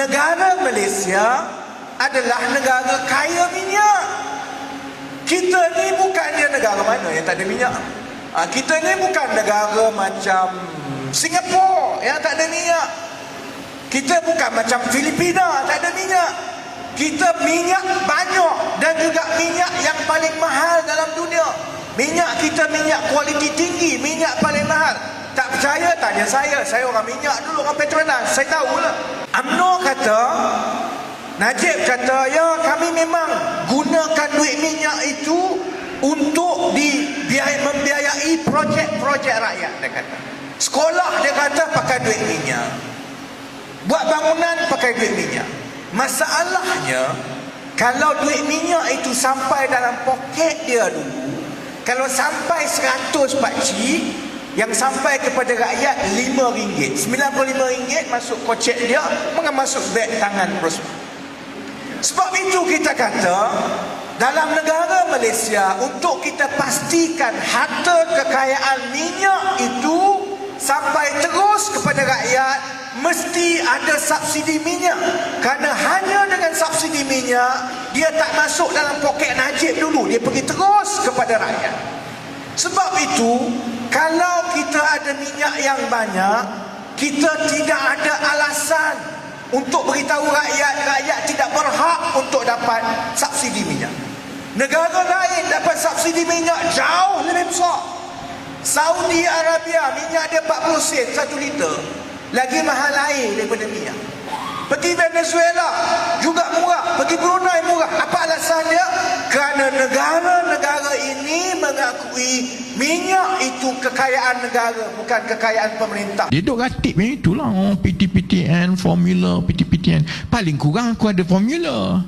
negara Malaysia adalah negara kaya minyak. Kita ni bukannya negara mana yang tak ada minyak. Kita ni bukan negara macam Singapura yang tak ada minyak. Kita bukan macam Filipina tak ada minyak. Kita minyak banyak dan juga minyak yang paling mahal dalam dunia. Minyak kita minyak kualiti tinggi, minyak paling mahal. Tak percaya tanya saya orang minyak dulu, orang Petronas, saya tahulah. UMNO kata, Najib kata, ya kami memang gunakan duit minyak itu untuk membiayai projek-projek rakyat, dia kata. Sekolah dia kata pakai duit minyak, buat bangunan pakai duit minyak. Masalahnya, kalau duit minyak itu sampai dalam poket dia dulu, kalau sampai 100 pakcik, yang sampai kepada rakyat RM5, RM95 masuk kocek dia, masuk beg tangan Rosman. Sebab itu kita kata, dalam negara Malaysia, untuk kita pastikan harta kekayaan minyak itu sampai terus kepada rakyat, mesti ada subsidi minyak. Kerana hanya dengan subsidi minyak, dia tak masuk dalam poket Najib dulu, dia pergi terus kepada rakyat. Sebab itu, kalau kita ada minyak yang banyak, kita tidak ada alasan untuk beritahu rakyat tidak berhak untuk dapat subsidi minyak. Negara lain dapat subsidi minyak jauh lebih besar. Saudi Arabia minyak dia 40 sen 1 liter, lagi mahal air daripada minyak. Pergi Venezuela juga murah, pergi Brunei murah. Apa alasan dia? Kerana negara-negara ini mengakui minyak itu kekayaan negara, bukan kekayaan pemerintah. Dia duk ratip macam itulah. PTPTN, formula PTPTN. Paling kurang aku ada formula.